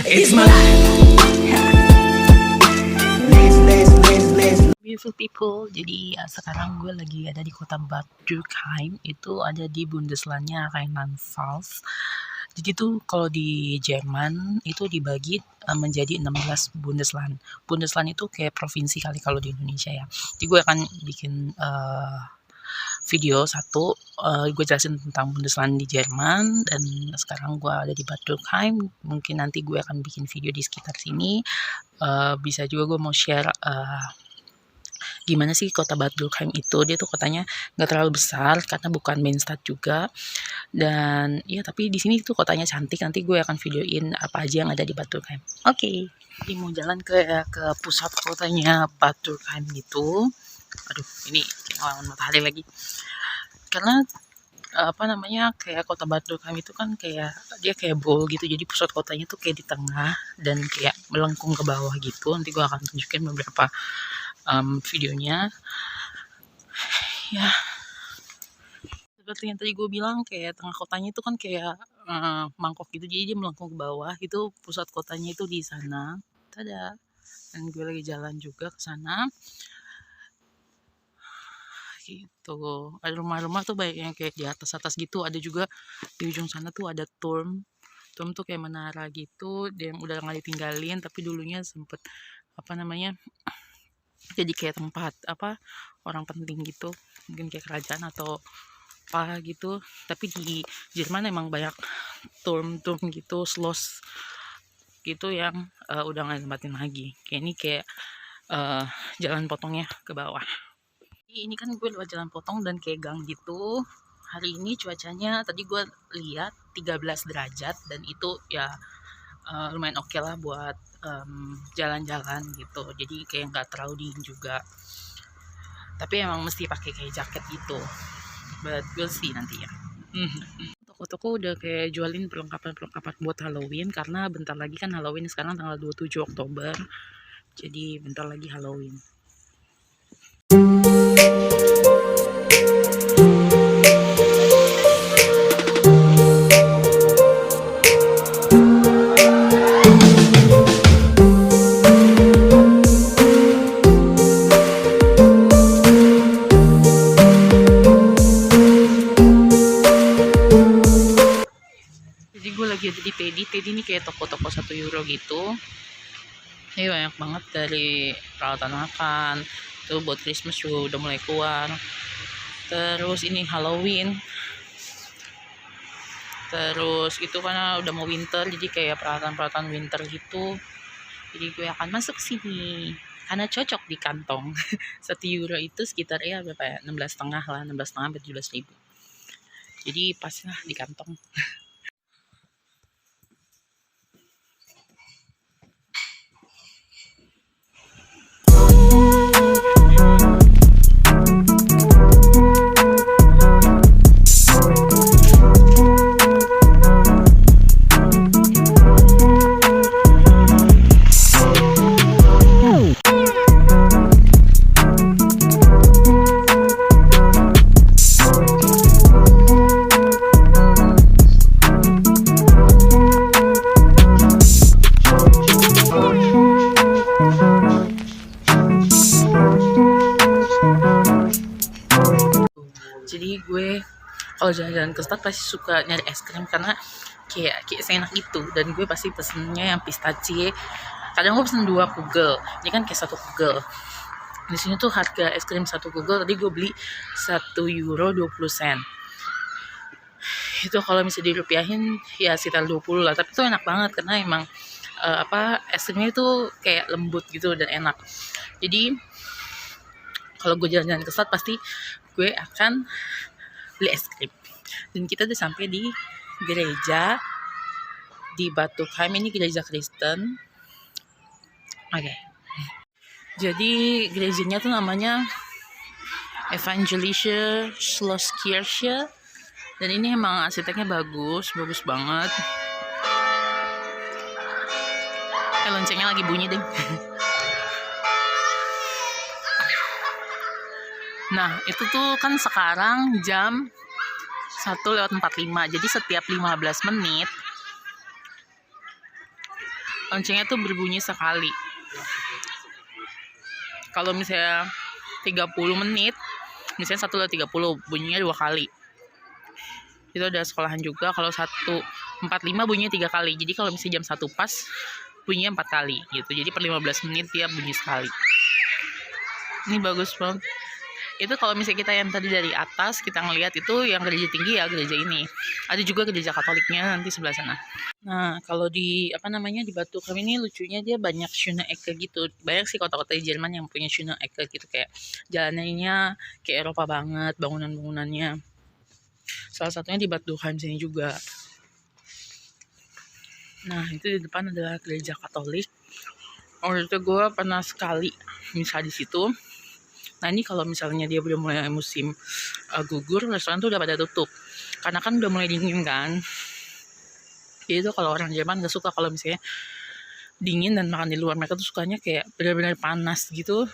It's my life. Beautiful people, jadi sekarang gue lagi ada di kota Bad Dürkheim, itu ada di Bundeslandnya Rheinland-Pfalz. Jadi tuh kalau di Jerman itu dibagi menjadi 16 Bundesland. Bundesland itu kayak provinsi kali kalau di Indonesia ya. Jadi gue akan bikin video satu, gue jelasin tentang Bundesland di Jerman, dan sekarang gue ada di Bad Dürkheim. Mungkin nanti gue akan bikin video di sekitar sini. Bisa juga gue mau share gimana sih kota Bad Dürkheim itu. Dia tuh kotanya nggak terlalu besar karena bukan main stad juga, dan ya tapi di sini tuh kotanya cantik. Nanti gue akan videoin apa aja yang ada di Bad Dürkheim. Oke. Jadi mau jalan ke pusat kotanya Bad Dürkheim gitu. Aduh, ini kayak ngelawan matahari lagi, karena apa namanya, kayak kota Bad Dürkheim itu kan kayak dia kayak bowl gitu, jadi pusat kotanya tuh kayak di tengah dan kayak melengkung ke bawah gitu. Nanti gue akan tunjukin beberapa videonya ya. Seperti yang tadi gue bilang, kayak tengah kotanya itu kan kayak mangkok gitu, jadi dia melengkung ke bawah. Itu pusat kotanya itu di sana. Tada. Dan gue lagi jalan juga ke sana gitu. Ada rumah-rumah tuh banyak yang kayak di atas gitu. Ada juga di ujung sana tuh ada Turm tuh kayak menara gitu, dia yang udah nggak ditinggalin, tapi dulunya sempet apa namanya, jadi kayak tempat apa orang penting gitu, mungkin kayak kerajaan atau apa gitu. Tapi di Jerman emang banyak turm gitu, schloss gitu yang udah nggak ditempatin lagi. Kayak ini kayak jalan potongnya ke bawah. Ini kan gue lewat jalan potong dan kayak gang gitu. Hari ini cuacanya tadi gue lihat 13 derajat, dan itu ya lumayan oke lah buat jalan-jalan gitu. Jadi kayak nggak terlalu dingin juga, tapi emang mesti pakai kayak jaket gitu. But we'll see nanti ya. Toko-toko udah kayak jualin perlengkapan buat Halloween, karena bentar lagi kan Halloween, sekarang tanggal 27 Oktober. Jadi bentar lagi Halloween. Jadi gue lagi ada di Teddy ini kayak toko-toko €1 gitu. Ini banyak banget, dari peralatan makan, tuh buat Christmas juga udah mulai keluar. Terus ini Halloween. Terus itu karena udah mau winter, jadi kayak peralatan winter gitu. Jadi gue akan masuk sini karena cocok di kantong. €1 itu sekitar ya berapa ya, 16,5 lah, 16,5 sampai 17.000. Jadi pas lah di kantong. Jadi gue kalau jalan-jalan ke stad pasti suka nyari es krim, karena kayak seenak itu. Dan gue pasti pesennya yang pistacie. Kadang gue pesen 2 kugel, ini kan kayak 1 kugel. Di sini tuh harga es krim 1 kugel tadi gue beli €1.20. Itu kalau misalnya dirupiahin ya sekitar 20 lah, tapi itu enak banget karena emang es krimnya itu kayak lembut gitu dan enak. Jadi kalau gue jalan-jalan ke stad pasti gue akan beli es krim. Dan kita udah sampai di gereja di Bad Dürkheim. Ini gereja Kristen. Oke. Jadi gerejanya tuh namanya Evangelische Schlosskirche, dan ini emang arsiteknya bagus banget. Loncengnya lagi bunyi deh. Nah, itu tuh kan sekarang jam 1:45. Jadi setiap 15 menit loncengnya tuh berbunyi sekali. Kalau misalnya 30 menit, misalnya 1:30 bunyinya 2 kali. Itu ada sekolahan juga. Kalau 1:45 bunyinya 3 kali. Jadi kalau misalnya jam 1 pas bunyinya 4 kali gitu. Jadi per 15 menit dia bunyi sekali. Ini bagus banget. Itu kalau misalnya kita yang tadi dari atas kita ngelihat itu yang gereja tinggi ya, gereja ini. Ada juga gereja Katoliknya nanti sebelah sana. Nah, kalau di di Batu Kami ini lucunya dia banyak Schöne Ecke gitu. Banyak sih kota-kota di Jerman yang punya Schöne Ecke gitu, kayak jalanannya kayak Eropa banget, bangunan-bangunannya. Salah satunya di Batu Kami sini juga. Nah, itu di depan adalah gereja Katolik. Waktu itu gue pernah sekali misal di situ. Nah, ini kalau misalnya dia udah mulai musim gugur, restoran tuh udah pada tutup. Karena kan udah mulai dingin kan. Jadi itu kalau orang Jerman gak suka kalau misalnya dingin dan makan di luar. Mereka tuh sukanya kayak benar-benar panas gitu,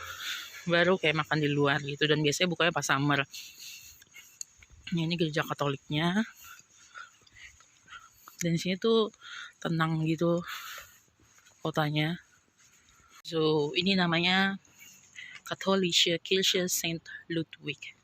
baru kayak makan di luar gitu. Dan biasanya bukanya pas summer. Ini gereja Katoliknya. Dan sini tuh tenang gitu kotanya. So, ini namanya Katholische Kirche St. Ludwig.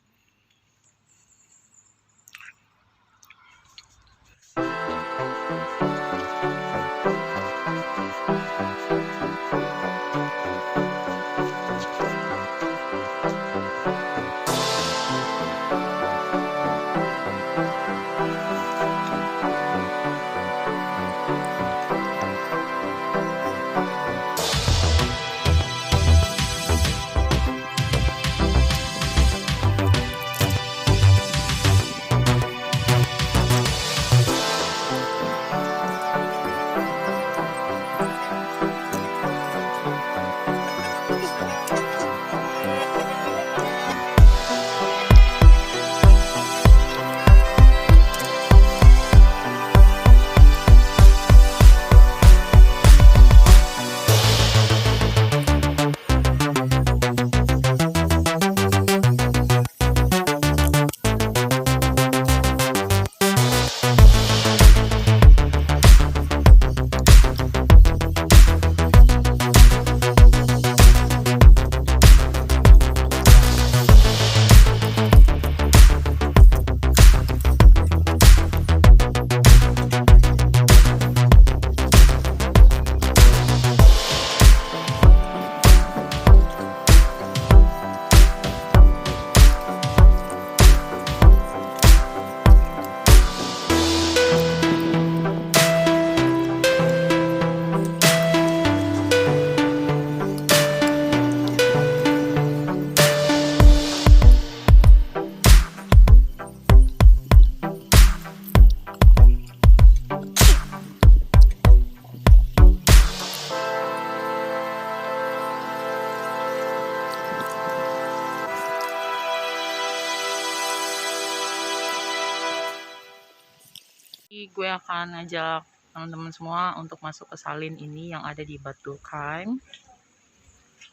Gue akan ajak teman-teman semua untuk masuk ke salin ini yang ada di Batu Kami.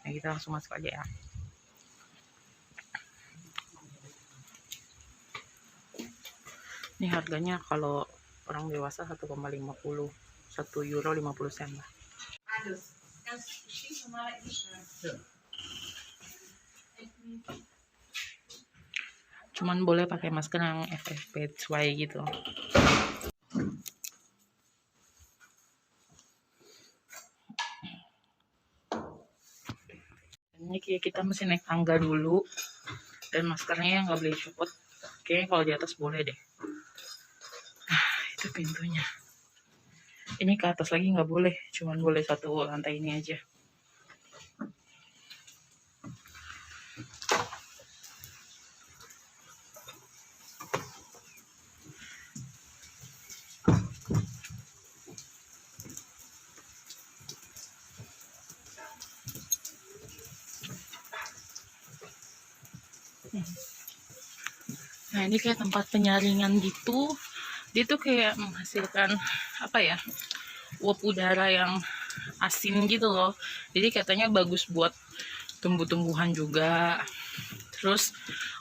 Nah, kita langsung masuk aja ya. Ini harganya kalau orang dewasa 1,50, €1,50 lah. Cuman boleh pakai masker yang FFP2 gitu. Ini kayak kita mesti naik tangga dulu, dan maskernya nggak boleh copot. Kayaknya kalau di atas boleh deh. Itu pintunya. Ini ke atas lagi nggak boleh, cuman boleh satu lantai ini aja. Nah, ini kayak tempat penyaringan gitu. Dia tuh kayak menghasilkan uap udara yang asin gitu loh. Jadi katanya bagus buat tumbuh-tumbuhan juga. Terus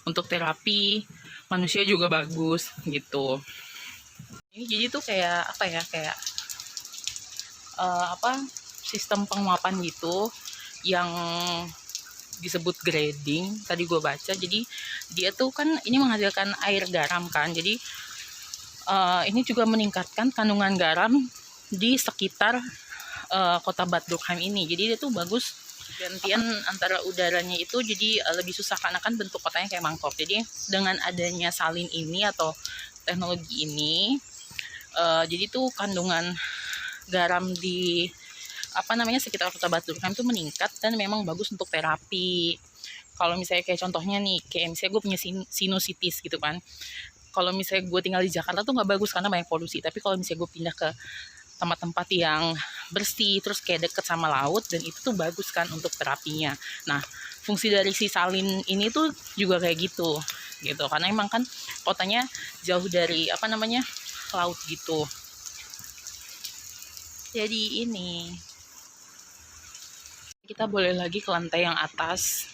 untuk terapi manusia juga bagus gitu. Ini jadi tuh kayak sistem penguapan gitu yang disebut grading tadi gue baca. Jadi dia tuh kan ini menghasilkan air garam kan, jadi ini juga meningkatkan kandungan garam di sekitar kota Bad Dürkheim ini. Jadi dia tuh bagus gantian antara udaranya itu, jadi lebih susah karena kan bentuk kotanya kayak mangkok. Jadi dengan adanya salin ini atau teknologi ini, jadi tuh kandungan garam di sekitar kota Bad Dürkheim itu meningkat dan memang bagus untuk terapi. Kalau misalnya kayak contohnya nih, kayak misalnya gue punya sinusitis gitu kan. Kalau misalnya gue tinggal di Jakarta tuh nggak bagus karena banyak polusi. Tapi kalau misalnya gue pindah ke tempat-tempat yang bersih, terus kayak deket sama laut, dan itu tuh bagus kan untuk terapinya. Nah, fungsi dari si salin ini tuh juga kayak gitu. Karena emang kan kotanya jauh dari laut gitu. Jadi ini kita boleh lagi ke lantai yang atas.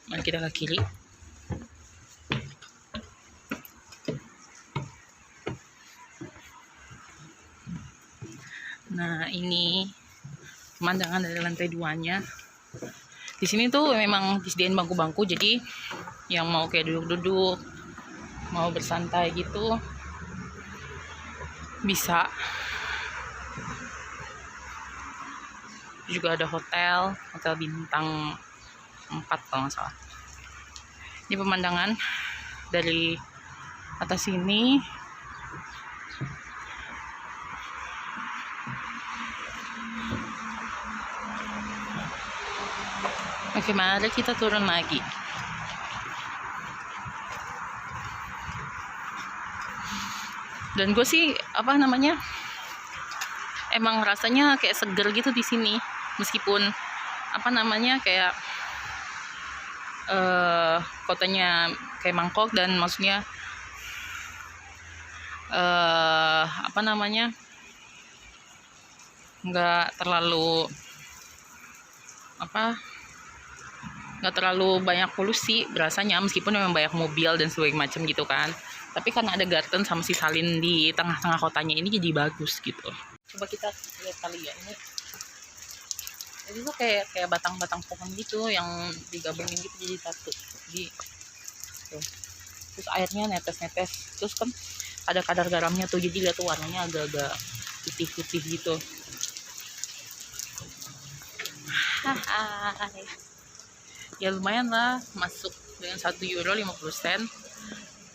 Mari kita ke kiri. Nah, ini pemandangan dari lantai 2-nya. Di sini tuh memang disediain bangku-bangku, jadi yang mau kayak duduk-duduk, mau bersantai gitu bisa. Juga ada hotel bintang 4 kalau nggak salah. Ini pemandangan dari atas sini. Oke, mari kita turun lagi. Dan gue sih emang rasanya kayak seger gitu di sini, meskipun kayak kotanya kayak mangkok, dan maksudnya nggak terlalu banyak polusi berasanya, meskipun memang banyak mobil dan sebagainya macam gitu kan. Tapi karena ada garden sama si salin di tengah-tengah kotanya ini, jadi bagus gitu. Coba kita lihat kali ya ini. Jadi tuh kayak batang-batang pohon gitu yang digabungin gitu jadi satu. Terus airnya netes-netes. Terus kan ada kadar garamnya tuh, jadi lihat tuh warnanya agak-agak putih-putih gitu. Ya lumayan lah, masuk dengan 1 euro 50 sen,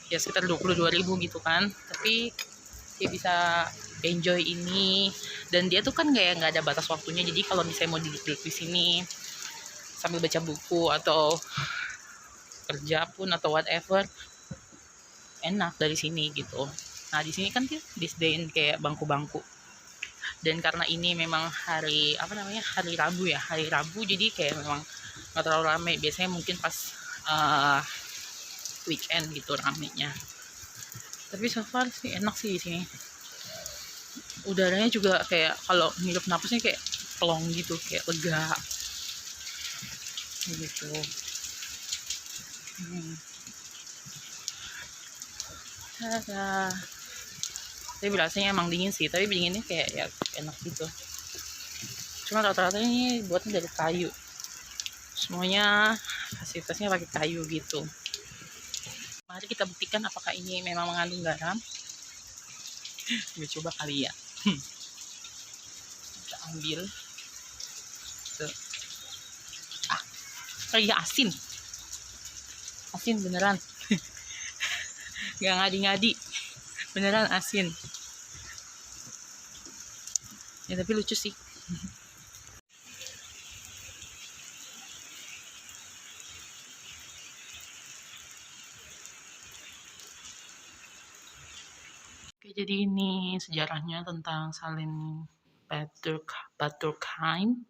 ya sekitar 22.000 gitu kan. Tapi dia bisa enjoy ini, dan dia tuh kan kayak nggak ada batas waktunya. Jadi kalau misalnya mau duduk-duduk di sini sambil baca buku atau kerja pun atau whatever, enak dari sini gitu. Nah, di sini kan dia disediain kayak bangku-bangku. Dan karena ini memang hari Rabu, jadi kayak memang nggak terlalu ramai. Biasanya mungkin pas weekend gitu ramenya. Tapi so far sih enak sih di sini. Udaranya juga kayak kalau ngirup napasnya kayak plong gitu, kayak lega gitu. Tapi rasanya emang dingin sih, tapi dinginnya kayak ya enak gitu. Cuma rata-rata ini buatnya dari kayu, semuanya fasilitasnya pakai kayu gitu. Mari kita buktikan apakah ini memang mengandung garam. Gue coba kali ya. Kita ambil tuh. Kayak asin beneran. Gak ngadi-ngadi, beneran asin ya, tapi lucu sih. Oke, jadi ini sejarahnya tentang salin Bad Dürkheim.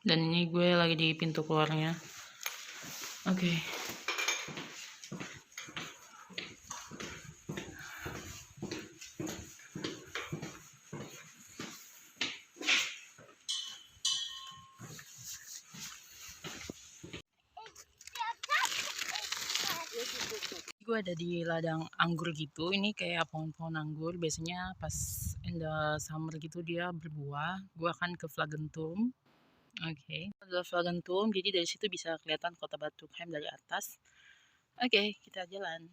Dan ini gue lagi di pintu keluarnya. Oke. Gue ada di ladang anggur gitu. Ini kayak pohon-pohon anggur. Biasanya pas in the summer gitu dia berbuah. Gue akan ke Flagentum. Oke, ada Flagentum. Jadi dari situ bisa kelihatan kota Batuheim dari atas. Oke, kita jalan.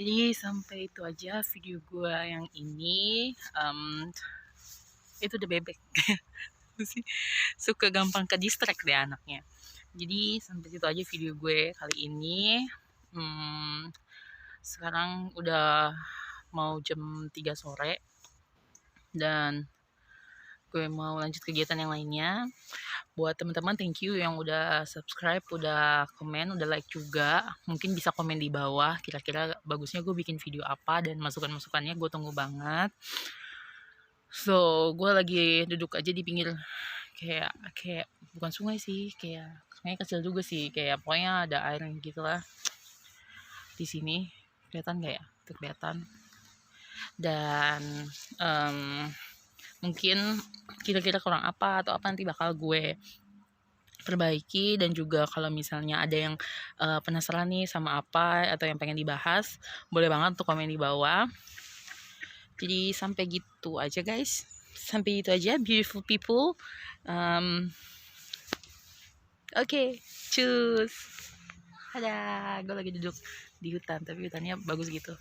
Jadi sampai itu aja video gue yang ini. Itu udah bebek. Sih suka gampang ke distract deh anaknya. Jadi sampai situ aja video gue kali ini. Sekarang udah mau jam 3 sore dan gue mau lanjut kegiatan yang lainnya. Buat teman-teman, thank you yang udah subscribe, udah komen, udah like juga. Mungkin bisa komen di bawah kira-kira bagusnya gue bikin video apa, dan masukan-masukannya gue tunggu banget. So gue lagi duduk aja di pinggir kayak bukan sungai sih, kayak kecil juga sih, kayak pokoknya ada air gitu lah di sini. Kelihatan nggak ya? Tuh kelihatan. Dan mungkin kira-kira kurang apa atau apa nanti bakal gue perbaiki. Dan juga kalau misalnya ada yang penasaran nih sama apa atau yang pengen dibahas, boleh banget untuk komen di bawah. Jadi sampai gitu aja guys, sampai itu aja beautiful people. Oke, cus. Ada, gue lagi duduk di hutan tapi hutannya bagus gitu.